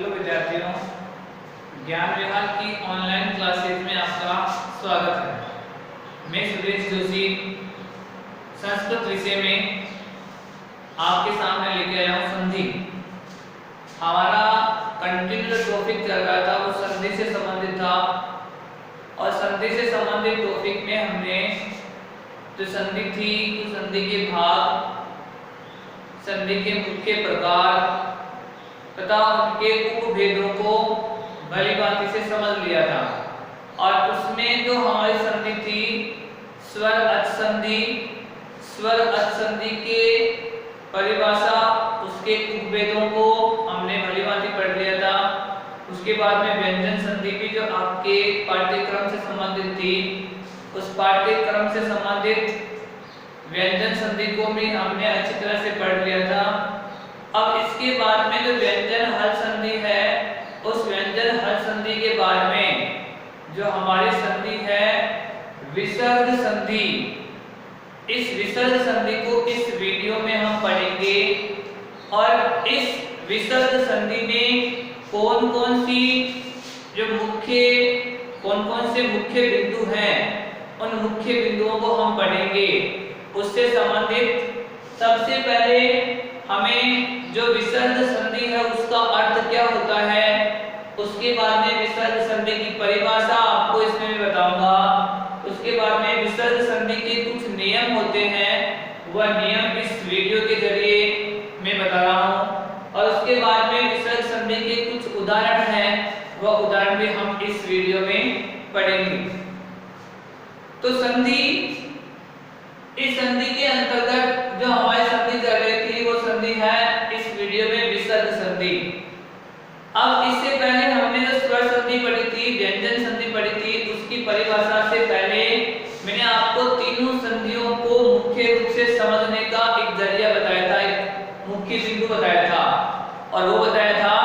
Hello विद्यार्थियों, ज्ञान विहार की ऑनलाइन क्लासेज में आपका स्वागत है। मैं सुरेश जोशी संस्कृत विषय में आपके सामने लेके आया हूँ संधि। हमारा कंटिन्यू टॉपिक चल रहा था वो संधि से संबंधित था और संधि से संबंधित टॉपिक में हमने जो संधि थी तो संधि के भाग, संधि के मुख्य प्रकार तथा उनके उपभेदों को भली भांति से समझ लिया था। और उसमें जो हमारी संधि थी स्वर अच संधि, स्वर अच संधि के परिभाषा, उसके उपभेदों को हमने भली भांति पढ़ लिया था। उसके बाद में व्यंजन संधि भी जो आपके पाठ्यक्रम से संबंधित थी, उस पाठ्यक्रम से संबंधित व्यंजन संधि को भी हमने अच्छी तरह से पढ़ लिया था। अब इसके बाद में जो व्यंजन हल संधि है, उस व्यंजन हल संधि के बाद में जो हमारी संधि है विसर्ग संधि, इस विसर्ग संधि को इस वीडियो में हम पढ़ेंगे। और इस विसर्ग संधि में कौन कौन से मुख्य बिंदु हैं, उन मुख्य बिंदुओं को हम पढ़ेंगे। उससे संबंधित सबसे पहले हमें जो विसर्ग संधि है उसका अर्थ क्या होता है, उसके बाद में विसर्ग संधि की परिभाषा आपको इसमें मैं बताऊंगा। उसके बाद में विसर्ग संधि के कुछ नियम होते हैं, वह नियम इस वीडियो के जरिए मैं बता रहा हूं। और उसके बाद में विसर्ग संधि के कुछ उदाहरण हैं, वह उदाहरण भी हम इस वीडियो में पढ़ेंगे। तो संधि, इस संधि के अंतर्गत जो हमारी संधि चल रही थी वो संधि है इस वीडियो में विसर्ग संधि। अब इससे पहले हमने जो स्वर संधि पढ़ी थी, व्यंजन संधि पढ़ी थी, उसकी परिभाषा से पहले मैंने आपको तीनों संधियों को मुख्य रूप से समझने का एक जरिया बताया था, एक मुख्य बिंदु बताया था। और वो बताया था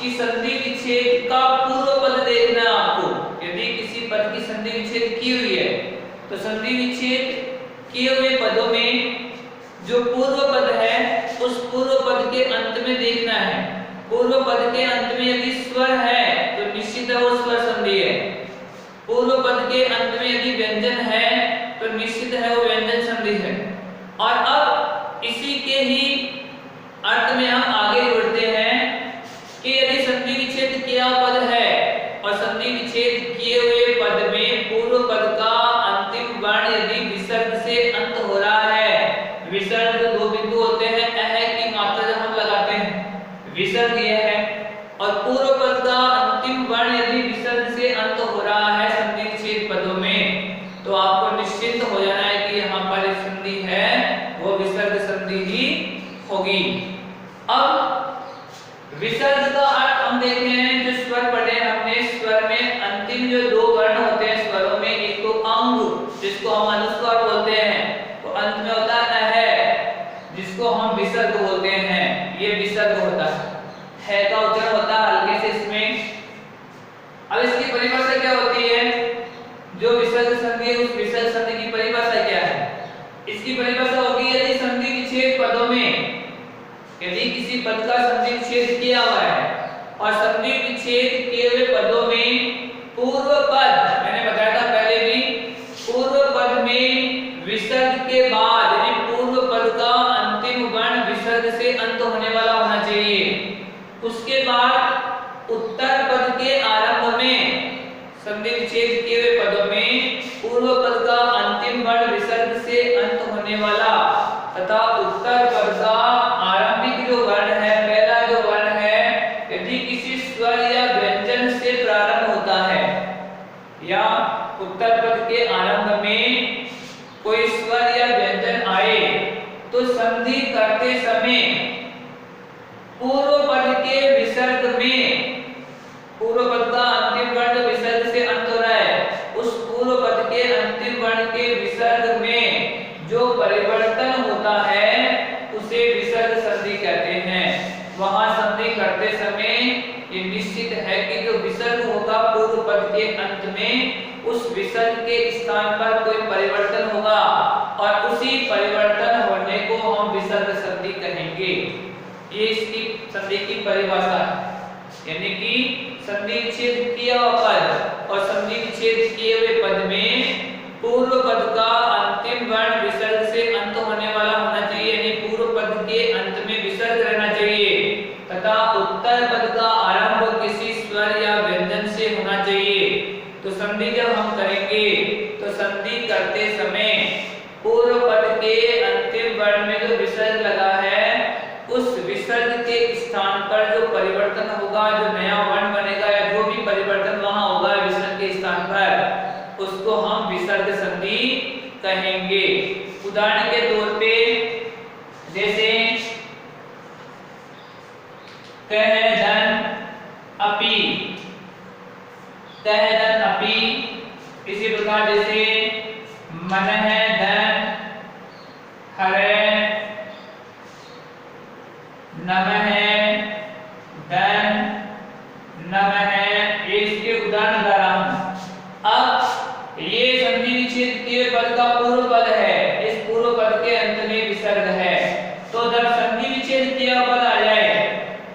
कि संधि विच्छेद का पूर्व पद देखना है आपको। यदि किसी पद की संधि विच्छेद की हुई है तो संधि विच्छेद किए हुए पदों में जो पूर्व पद है उस पूर्व पद के अंत में देखना है। पूर्व पद के अंत में यदि स्वर है तो निश्चित है वो स्वर संधि है। पूर्व पद के अंत में यदि व्यंजन है तो निश्चित है वो व्यंजन संधि है। और अब इसी के ही अर्थ में हम आगे बढ़ते हैं कि यदि संधि विच्छेद किया पद है और संधि विच्छेद किए हुए पद में पूर्व पद का अंतिम वर्ण यदि विसर्ग से अंत हो रहा है, विसर्ग दो बिंदु होते हैं, अह की मात्रा जब हम लगाते हैं विसर्ग यह है, और पूर्व पद का अंतिम वर्ण यदि विसर्ग से अंत हो रहा है संधि विच्छेद पदों में, तो आपको निश्चिंत हो जाना है कि यहाँ पर संधि है वो विसर्ग संधि ही होगी। अब विसर्ग का अर्थ हम देखे हैं, जो स्वर पढ़े हमने, स्वर में अंतिम जो दो वर्ण होते हैं स्वरों में, एक तो अंग जिसको हम अनुस्वार बोलते हैं, तो अंत में होता है जिसको हम विसर्ग बोलते हैं, ये विसर्ग होता है का उच्चारण होता है हल्के से इसमें। अब इसकी परिभाषा क्या होती है, जो विसर्ग संधि है उस विसर्ग संधि की परिभाषा क्या है? इसकी परिभाषा होगी यदि संधि विच्छेद पदों में, यदि किसी पद का संधि विच्छेद किया हुआ है और संधि विच्छेद किए हुए पदों में पूर्व पद, मैंने बताया था पहले भी, पूर्व पद में विसर्ग के बाद यानी पूर्व पद का अंतिम वर्ण विसर्ग से अंत होने वाला होना चाहिए। उसके बाद उत्तर पद के आरंभ में संधि विच्छेद किए हुए पदों में पूर्व पद का अंतिम वर्ण विसर्ग से अंत होने वाला तथा उत्तर पद का आरंभिक जो वर्ण है, पहला जो वर्ण है, यदि किसी स्वर या व्यंजन से प्रारंभ होता है या उत्तर पद के आरंभ में कोई स्वर या व्यंजन आए तो संधि करते समय पूर्व पद के विसर्ग में, पूर्व पद का अंतिम वर्ण विसर्ग से अंत हो रहा है, उस पूर्व पद के अंतिम वर्ण के विसर्ग में जो परिवर्तन होता है उसे विसर्ग संधि कहते हैं। वहां संधि करते समय ये निश्चित है कि जो विसर्ग होगा पूर्व पद के अंत में, उस विसर्ग के स्थान पर कोई परिवर्तन होगा और उसी परिवर्तन होने को हम विसर्ग संधि कहेंगे। ये इसकी संधि की परिभाषा है। यानी कि संधि विच्छेद किया हुआ पद और संधि विच्छेद किए हुए पद में पूर्व पद का अंतिम वर्ण विसर्ग से अंत होने वाला होना चाहिए, यानी पूर्व पद के अंत में विसर्ग रहना चाहिए तथा उत्तर पद का आरंभ किसी स्वर या व्यंजन से होना चाहिए। तो संधि जब हम करेंगे तो संधि करते समय पूर्व पद के अंतिम वर्ण में जो विसर्ग लगा है उस विसर्ग के स्थान पर जो परिवर्तन होगा, जो नया वर्ण बनेगा या जो भी परिवर्तन वहां होगा विसर्ग के स्थान पर, उसको हम विसर्ग संधि कहेंगे। उदाहरण के तौर पे जैसे कह धन अपि, कह धन अपि, इसी प्रकार जैसे मन है धन हरे नम है धन नम है, इसके उदाहरण बता रहा हूं। अब ये संधि विच्छेद किए पद का पूर्व पद है, इस पूर्व पद के अंत में विसर्ग है। तो जब संधि विच्छेद किया पद आ जाए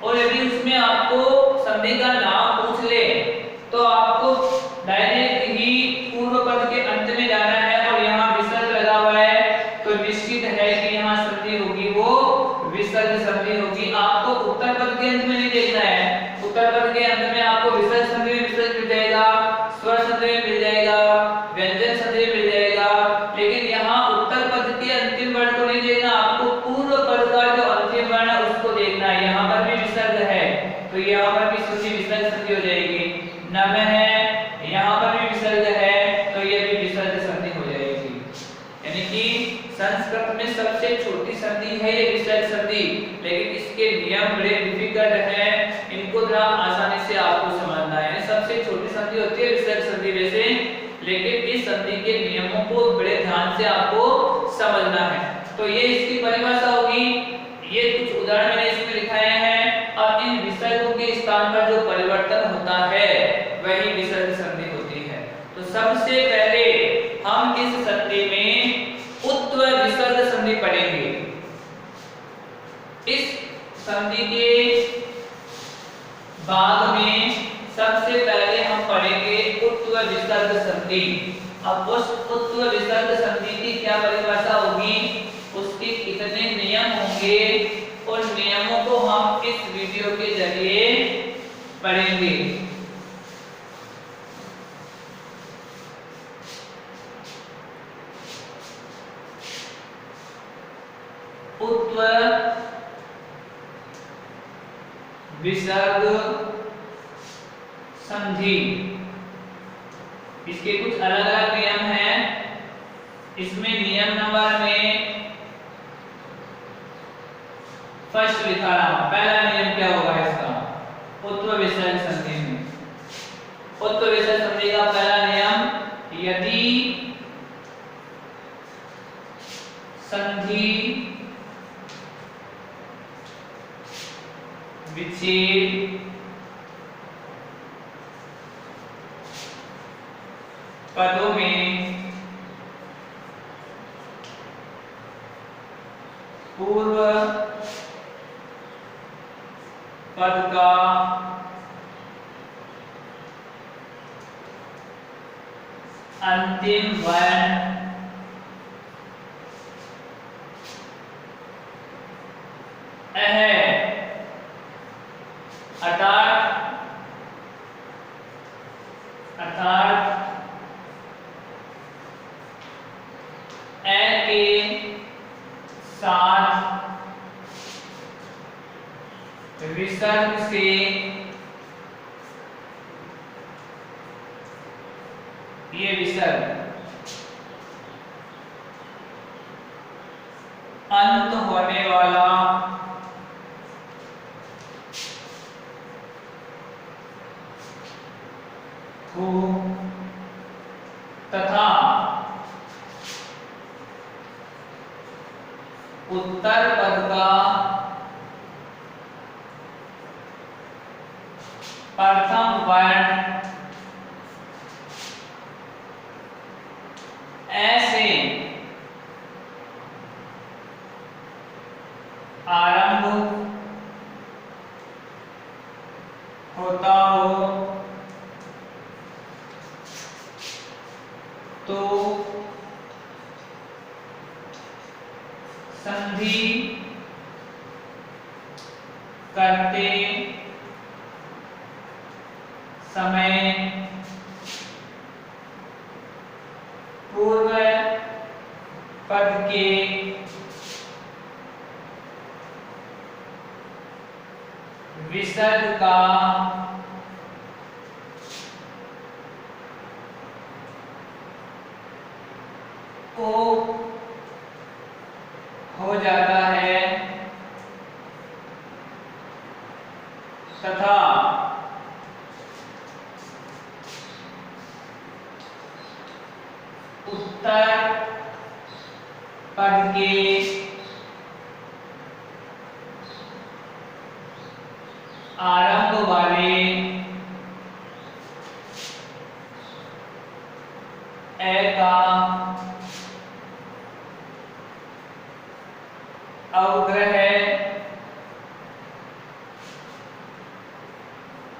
और यदि उसमें आपको संधि का नाम पूछ ले तो आपको डायरेक्ट ही पूर्व पद के अंत में जाना है और यहाँ विसर्ग लगा हुआ है तो निश्चित है कि यहाँ संधि होगी वो विसर्ग संधि होगी। आपको उत्तर पद के अंत में नहीं देखना है, उत्तर पद के अंत में आपको विसर्ग संधि में विसर्ग मिल जाएगा, स्वर संधि में मिल जाएगा, व्यंजन संधि में मिल जाएगा, लेकिन यहाँ उत्तर पद के अंतिम वर्ण को नहीं देखना, आपको पूर्व पद का जो अंतिम वर्ण है उसको देखना है। यहाँ पर भी विसर्ग है तो यहाँ पर भी संधि विसर्ग संधि हो जाएगी। नम है, यहाँ पर भी विसर्ग है तो ये भी विसर्ग संधि हो जाएगी। यानी कि संस्कृत में सबसे छोटी संधि है ये विसर्ग संधि, लेकिन इसके नियम बड़े डिफिकल्ट हैं, इनको थोड़ा आसानी से आपको समझना है। यानी सबसे छोटी संधि होती है विसर्ग संधि वैसे, लेकिन इस संधि के नियमों को बड़े ध्यान से आपको समझना है। तो ये इसकी परिभाषा होगी, ये कुछ उदाहरण मैंने इसमें लिखाए हैं। अब इन विसर्गों के स्थान पर जो परिवर्तन होता है वही विसर्ग संधि होती है। तो सबसे पहले हम इस संधि में उत्तर विसर्ग संधि पढ़ेंगे। इस संधि के भाग में सबसे पहले हम पढ़ेंगे उत्तर विसर्ग संधि। अब उस उत्तर विसर्ग संधि की क्या परिभाषा होगी, उसके कितने नियम होंगे, उन नियमों को हम इस वीडियो के जरिए पढ़ेंगे। उत्तर विसर्ग संधि, इसके कुछ अलग अलग नियम हैं। इसमें नियम नंबर में फर्स्ट लिखा रहा हूं, पहला नियम क्या होगा इसका, उत्तर विसर्ग संधि में। उत्तर विसर्ग संधि का पहला नियम, यदि संधि विच्छेद पदों में पूर्व पद का अंतिम वर्ण है, अर्थात ए के साथ विसर्ग से ये विसर्ग अंत होने वाला हो तथा उत्तर पद का प्रथम वर्ण ऐसे आरंभ होता हो तो संधि करते समय पूर्व पद के विसर्ग का ओ हो जाता है तथा उत्तर पद के आरंभ वाले ए का अवग्रह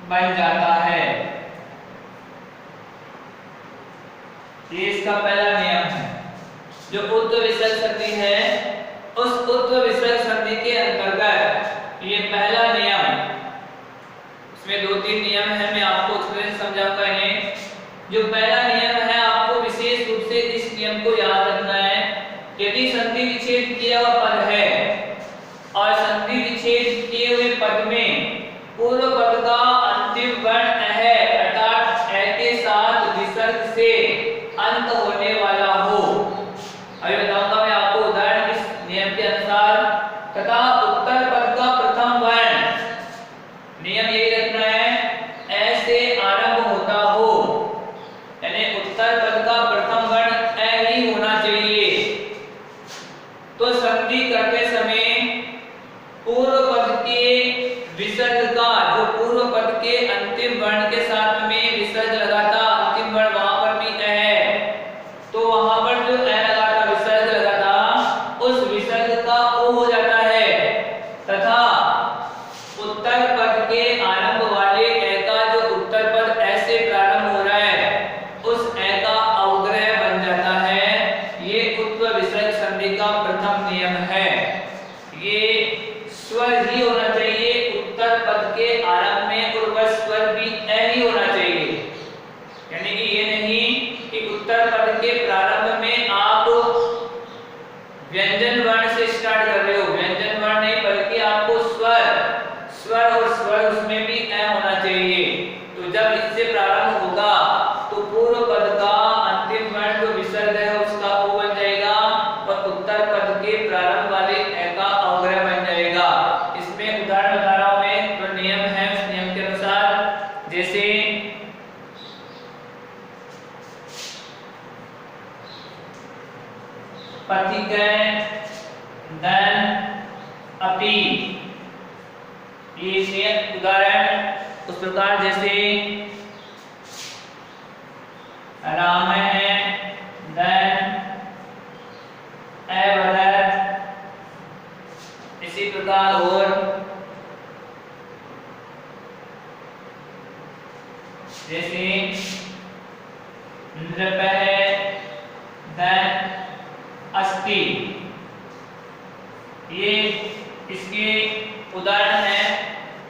बन जाता है। ये इसका पहला नियम है। जो उत्तर विसर्ग संधि है, उस उत्तर विसर्ग संधि के अंतर्गत ये पहला नियम, इसमें 2-3 नियम है, मैं आपको उसमें समझाऊंगा इन्हें। जो पहला नियम है, आपको विशेष रूप से इस नियम को याद रखना है। यदि संधि विच्छेद किया हुआ पद है और संधि विच्छेद किए हुए पद में पूर्व पद का अंतिम वर्ण है, अर्थात ए के साथ विसर्ग से अंत होने वाला हो। अभी बताऊंगा मैं आपको उदाहरण इस नियम के अनुसार। तथा उत्तर पद का प्रथम वर्ण, नियम यही रखना है, ए से आरंभ होता हो, यानी उत्तर पद का प्रथम वर्ण ए ही होना चाहिए। तो संधि करते समय पूर्व पद के विसर्ग का, जो पूर्व पद के अंतिम वर्ण के साथ में विसर्ग लगा था, अंतिम वर्ण वहां पर भी ए है, तो वहां पर जो ए लगा था, विसर्ग लगा था, उस विसर्ग का ओ हो जाता है। तथा उत्तर पद के आरंभ वाले ए का, जो उत्तर पद ए से प्रारंभ हो रहा है, उस ए का अवग्रह बन जाता है। ये उत्तर विसर्ग संधि का प्रथम नियम है। ये स्वर ही होना चाहिए उत्तर पद के आरंभ में, और वह स्वर भी ए ही होना चाहिए। यानी कि ये नहीं कि उत्तर पद के प्रारंभ में आप व्यंजन वर्ण से स्टार्ट कर रहे हो, व्यंजन वर्ण नहीं, बल्कि आपको स्वर और स्वर उसमें भी ए होना चाहिए। तो जब इससे प्रारंभ होगा तो पूर्व पद का अंतिम वर्ण जो विसर्ग है उसका ओ बन जाएगा, और उत्तर पद के प्रारंभ वाले ए का अवग्रह बन जाएगा। इसमें उदाहरण बता रहा हूं मैं, जो नियम है उस नियम के अनुसार। जैसे पथिक दन अपि, ये उदाहरण उस प्रकार जैसे राम है दन एवदर, इसी प्रकार और जैसे नृपः दन अस्ति, ये इसके उदाहरण है।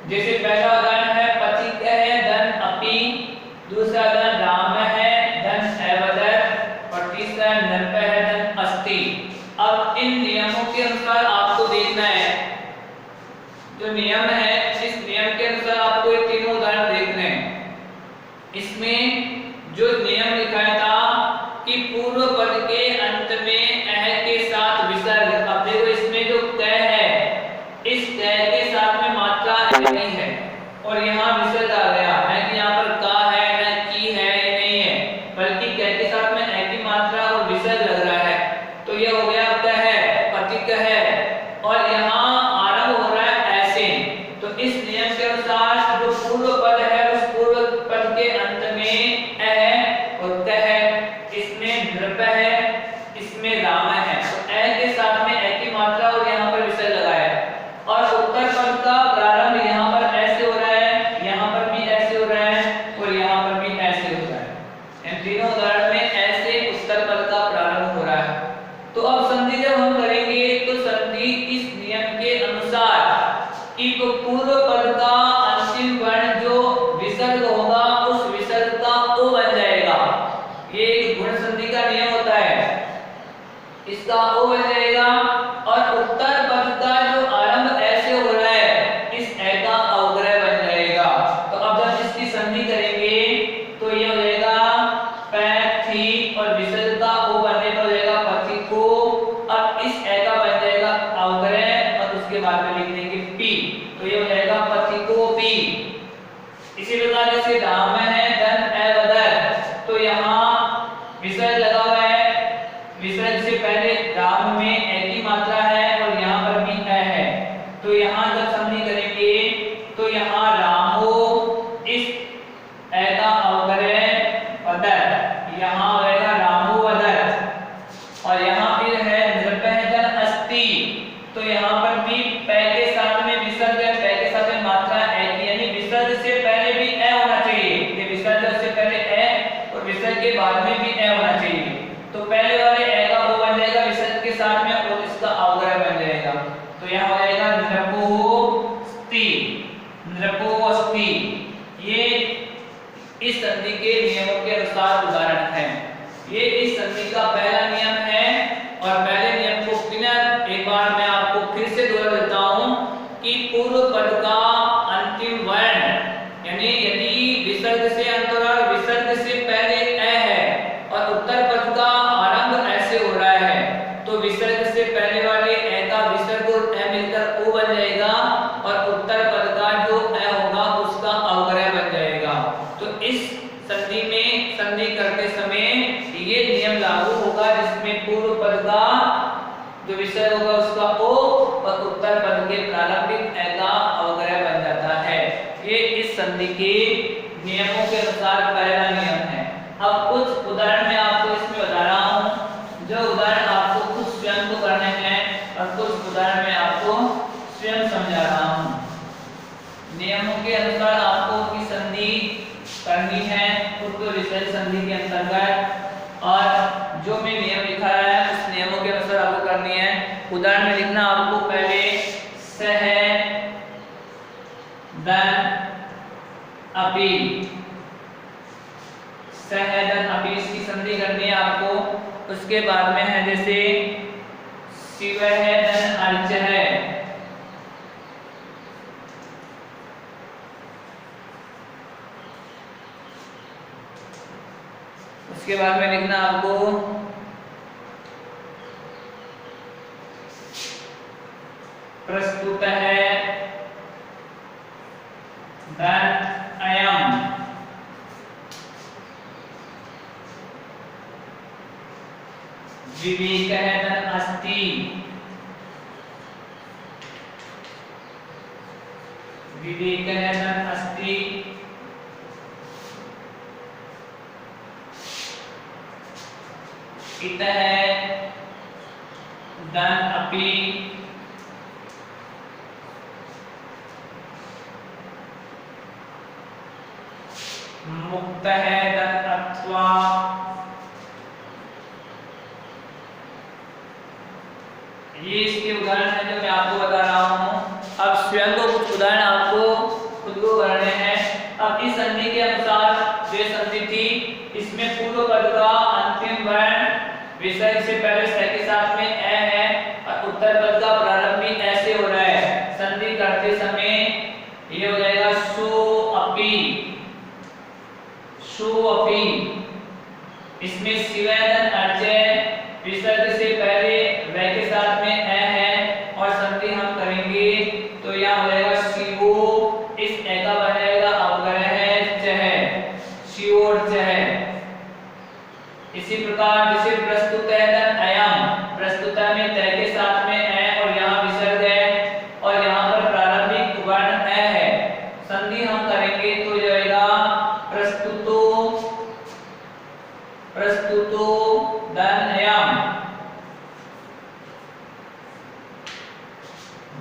जैसे पहला उदाहरण है पथिक है धन अपि, दूसरा उदाहरण राम है धन एवदर, और तीसरा नृपः है धन अस्ति। अब इन नियमों के अनुसार आपको देखना है, जो नियम है इस नियम के अनुसार आपको ये तीनों उदाहरण देखने हैं। इसमें जो नियम लिखा था कि पूर्व पद के अंत में ए के साथ विसर्ग, अब देखो इसमें जो क है, इस क के साथ में मात्रा नहीं है, और यहाँ विसर्ग आ गया है कि यहाँ पर का है न की है, ये नहीं है, बल्कि क के साथ में ए की मात्रा और विसर्ग लग रहा है। तो ये हो गया क है, पथिक है, और यहाँ आरंभ हो रहा है ऐसे। तो इस नियम के अनुसार जो पूर्व पद है उस पूर्व पद के अंत में ए है और क है, इसमें नृप है, इसमें राम है, तो ए के साथ में ए की मात्रा और यहाँ पर विसर्ग लगा है। और उत्तर पद का प्रारंभ यहाँ पर ऐसे हो रहा है, यहाँ पर भी बाद में लिख देंगे पी, तो ये हो जाएगा पथिकोपी। इसी प्रकार जैसे राम है धन अवधर, तो यहाँ विसर्ग लगा हुआ है, विसर्ग से पहले राम में ए की मात्रा है और यहाँ पर भी ए है, तो यहाँ जब संधि करेंगे तो यहाँ रामो इस ए का अवग्रह वदर, यहाँ होगा रामो वदर, और यहाँ फिर है नृपहजन अस्ति, तो यहाँ पर भी पै के साथ में विसर्ग है, पै के साथ में मात्रा ए की, यानी विसर्ग से पहले भी ए होना चाहिए, ये विसर्ग से पहले ए और विसर्ग के बाद में भी ए होना चाहिए, तो पहले वाले ए का वो बन जाएगा विसर्ग के साथ में और इसका अवग्रह बन जाएगा, तो यहाँ हो जाएगा नृपोस्ति, नृपोस्ति। ये इस संधि के नियमों के अनुसार उदाहरण है। ये इस संधि का पहला नियम है, और पहले नियम को पुनः एक बार मैं आपको फिर से दोहरा देता हूं कि पूर्व पद का अंतिम वर्ण, यानी यदि विसर्ग से अंतराल विसर्ग से पहले ए है और उत्तर पद का आरंभ ऐसे हो रहा है, तो विसर्ग से पहले वाले ए का विसर्ग और ए मिलकर ओ बन जाएगा और उत्तर पद का जो ए होगा उसका अवग्रह बन जाएगा। तो इस संधि में संधि करते समय ये नियम लागू होगा, जिसमें पूर्व पद का जो विसर्ग होगा उसका ओ और उत्तर पद के प्रारंभिक ए का अवग्रह बन जाता है। ये इस संधि के नियमों के अनुसार पहला नियम है। अब कुछ उदाहरण मैं आपको इसमें बता रहा हूँ, जो उदाहरण आपको खुद स्वयं को करने हैं और कुछ उदाहरण मैं आपको स्वयं समझा रहा हूँ। नियमों के अनुसार आपको की संधि करनी है पूर्व विसर्ग संधि के अंतर्गत, और जो मैं नियम लिखा है उस नियमों के अनुसार आपको करनी है। उदाहरण में लिखना आपको पहले सह दन अपी, सह दन अपी इसकी संधि करनी है आपको। उसके बाद में है जैसे शिव है दन अर्च है, उसके बाद में लिखना आपको प्रस्तुत है धन अयम, विवेक है धन अस्ति, विवेक है धन अस्ति, इत है धन अपि, मुक्त है धन अथवा, ये इसके उदाहरण है जो मैं आपको बता रहा हूँ। अब स्वयं को कुछ उदाहरण आपको खुद को करने हैं। अब इस संधि के अनुसार जो संधि थी इसमें पूर्व पद का अंतिम वर्ण विसर्ग से पहले स के साथ में ए है और उत्तर पद का प्रारंभ भी ऐसे हो रहा है। संधि करते समय ये हो जाएगा सु अपि, सु अपि। इसमें शिवैदन अर्चय विसर्ग से पहले व के साथ में ए है और संधि हम करेंगे तो यहाँ हो जाएगा शिवो, इस ए का बन जाएगा अवग्रह चह, शिवोर चह। इसी प्रकार जैसे प्रस्तुत है धन अयम, प्रस्तुत में तय के साथ में ए और यहाँ विसर्ग है और यहाँ पर प्रारंभिक वर्ण ए है। संधि हम करेंगे तो जाएगा प्रस्तुतो, प्रस्तुतो धन अयम।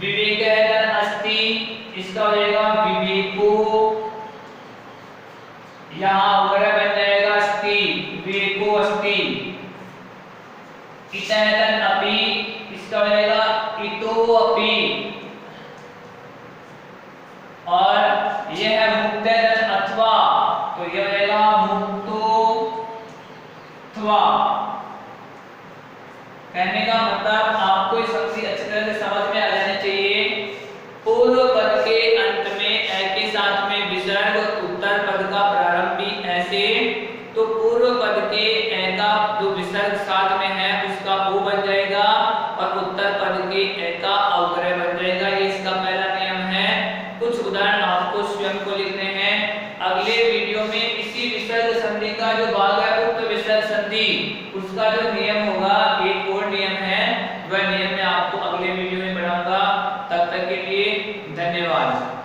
विवेक है धन अस्ति, इसका हो जाएगा विवेको, यहाँ अवग्रह बन जाएगा अस्ति, विवेको अस्ति। इत है धन अपि, इसका हो जाएगा इतो अपि। और यह है मुक्त है धन अथवा, तो यह हो जाएगा मुक्तो अथवा। कहने का मतलब आपको ये संधि अच्छी तरह से समझ में आ जानी चाहिए। पूर्व पद के अंत में ए के साथ में विसर्ग, उत्तर पद का प्रारंभ भी ऐसे, तो पूर्व पद के ए का जो विसर्ग साथ में है उसका ओ बन जाएगा और उत्तर पद के ए का अवग्रह बन जाएगा। के लिए धन्यवाद।